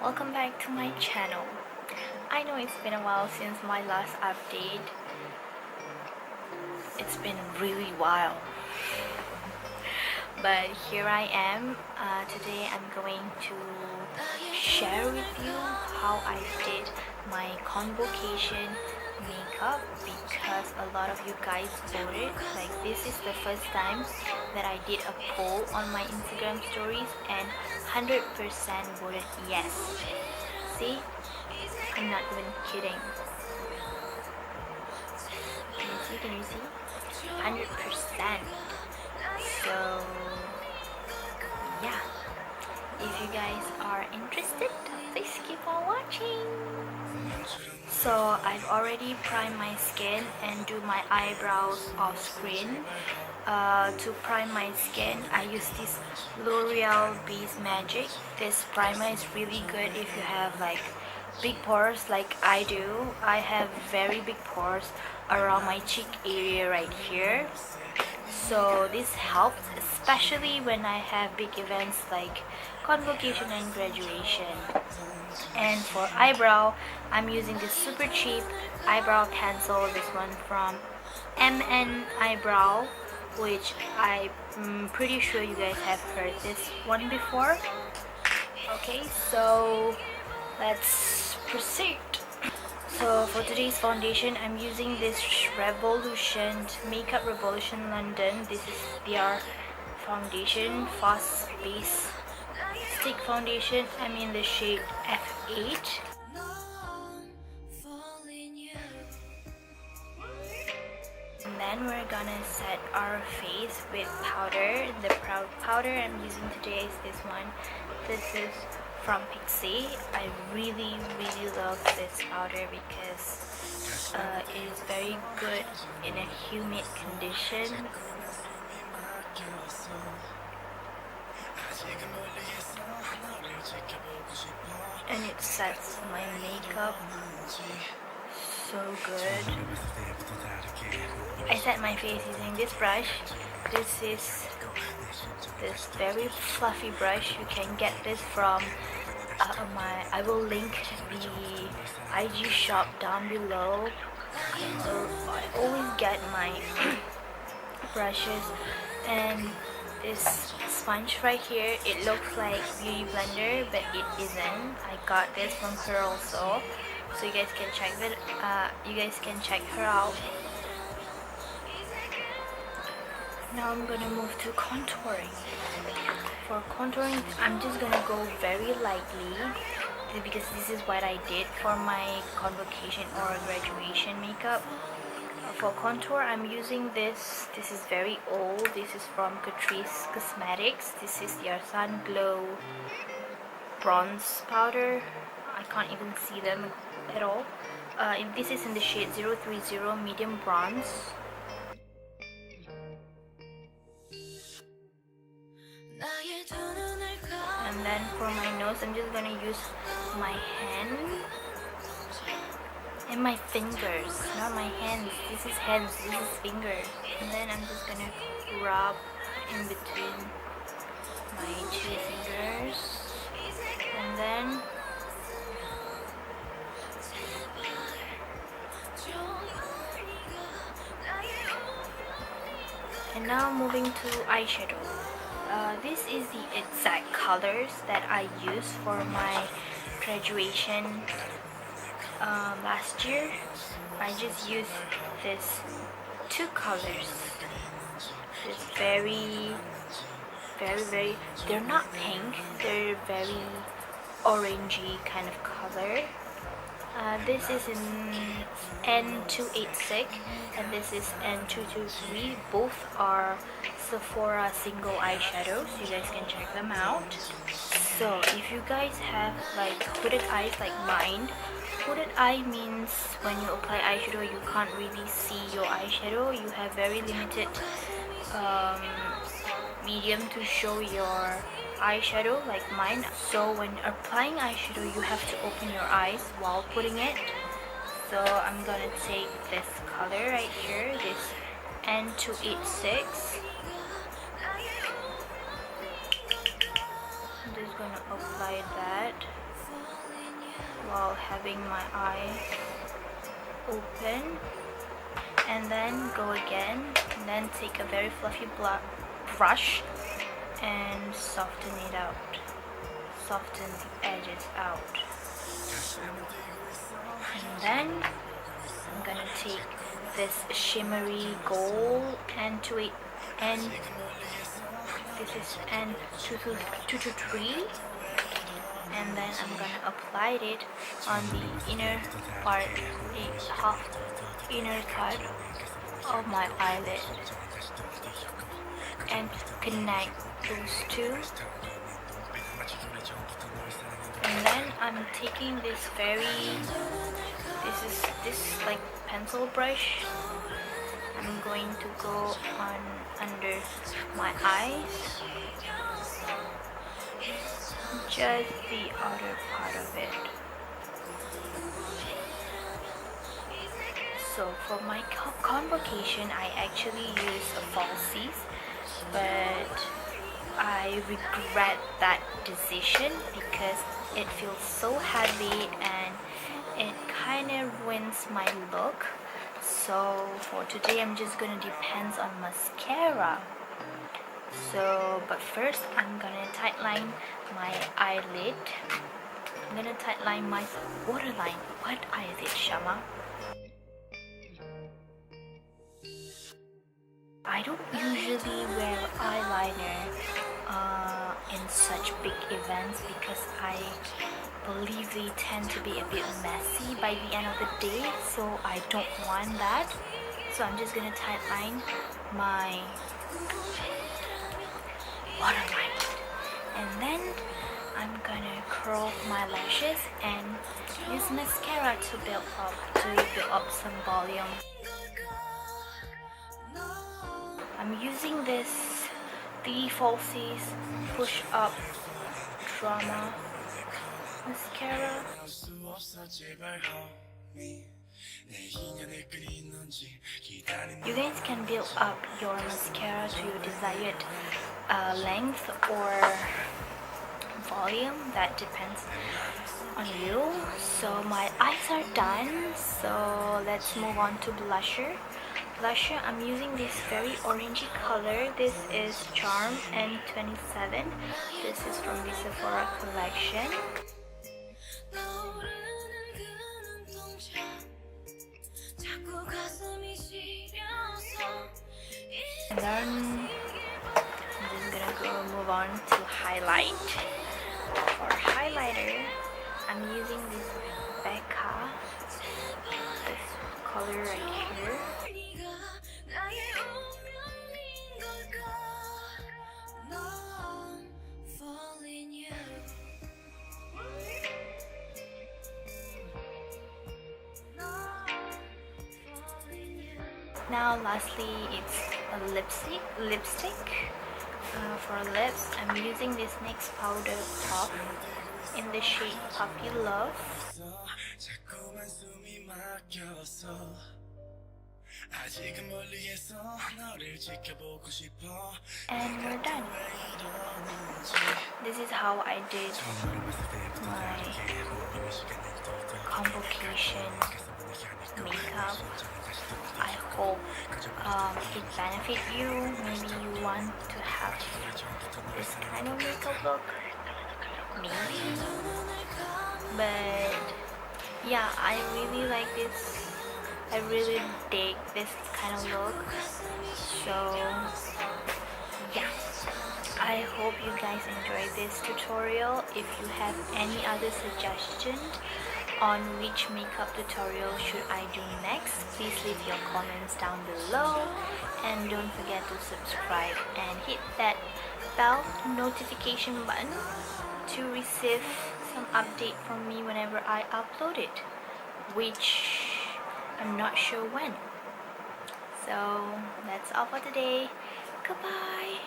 Welcome back to my channel. I know it's been a while since my last update. It's been really wild. But here I am. Today I'm going to share with you how I did my convocation makeup because a lot of you guys voted. Like, this is the first time that I did a poll on my Instagram stories and 100% voted yes. See? I'm not even kidding. Can you see? 100%. So yeah, if you guys are interested, please keep on watching. So I've already primed my skin and do my eyebrows off screen. To prime my skin, I use this L'Oreal Bees Magic. This primer is really good if you have like big pores like I do. I have very big pores around my cheek area right here. So this helps, especially when I have big events like convocation and graduation. And for eyebrow, I'm using this super cheap eyebrow pencil, this one from MN Eyebrow, which I'm pretty sure you guys have heard this one before. Okay, so let's proceed. So for today's foundation, I'm using this Revolution Makeup Revolution London. This is their foundation, fast base stick foundation. I'm in the shade F8. And then we're gonna set our face with powder. The powder I'm using today is this one. This is from Pixie. I really love this powder because it is very good in a humid condition. And it sets my makeup so good. I set my face using this brush. This is this very fluffy brush. You can get this from I will link the IG shop down below. So I always get my brushes. And this sponge right here, it looks like Beauty Blender, but it isn't. I got this from her also, so you guys can check that. You guys can check her out. Now I'm gonna move to contouring. For contouring, I'm just gonna go very lightly because this is what I did for my convocation or graduation makeup. For contour, I'm using this. This is very old. This is from Catrice Cosmetics. This is their Sun Glow bronze powder. I can't even see them at all. This is in the shade 030 medium bronze. And then for my nose, I'm just gonna use my hand and my fingers, not my hands. This is hands, this is fingers. And then I'm just gonna rub in between my two fingers. And then now moving to eyeshadow. This is the exact colors that I used for my graduation last year. I just used this two colors. It's very, they're not pink, they're very orangey kind of color. This is in N286 and this is N223. Both are Sephora single eyeshadows. You guys can check them out. So if you guys have like hooded eyes like mine, hooded eye means when you apply eyeshadow you can't really see your eyeshadow. You have very limited medium to show your eyeshadow like mine. So when applying eyeshadow you have to open your eyes while putting it. So I'm gonna take this color right here, this N286. I'm just gonna apply that. while having my eye open, and then go again, and then take a very fluffy brush and soften it out, soften the edges out. And then I'm gonna take this shimmery gold and this is N223, and then I'm gonna apply it on the inner part, inner part of my eyelid, and connect those two. And then I'm taking this like pencil brush. I'm going to go on under my eyes, just the outer part of it. So for my convocation, I actually use falsies, but I regret that decision because it feels so heavy and it kind of ruins my look. So for today, I'm just gonna depend on mascara. So, but first I'm gonna tightline my eyelid. I'm gonna tightline my waterline. What eyelid, Shama? I don't usually wear eyeliner in such big events because I believe they tend to be a bit messy by the end of the day, so I don't want that. So I'm just gonna tightline my waterline, and then I'm gonna curl my lashes and use mascara to build up some volume. I'm using this The Falsies Push Up Drama mascara. You guys can build up your mascara to your desired length or volume, that depends on you. So my eyes are done, so let's move on to blusher. Blusher, I'm using this very orangey color. This is Charm N27. This is from the Sephora collection. And then I'm just gonna move on to highlight. For highlighter, I'm using this Becca, this color right here. Now lastly, it's a lipstick. For lips, I'm using this NYX powder puff in the shade Puppy Love. And we're done. This is how I did my convocation makeup. I hope it benefit you. Maybe you want to have this kind of makeup look, maybe. But yeah, I really like this. I really dig this kind of look. So yeah, I hope you guys enjoyed this tutorial. If you have any other suggestions on which makeup tutorial should I do next, please leave your comments down below, and don't forget to subscribe and hit that bell notification button to receive some update from me whenever I upload it, which I'm not sure when. So that's all for today. Goodbye.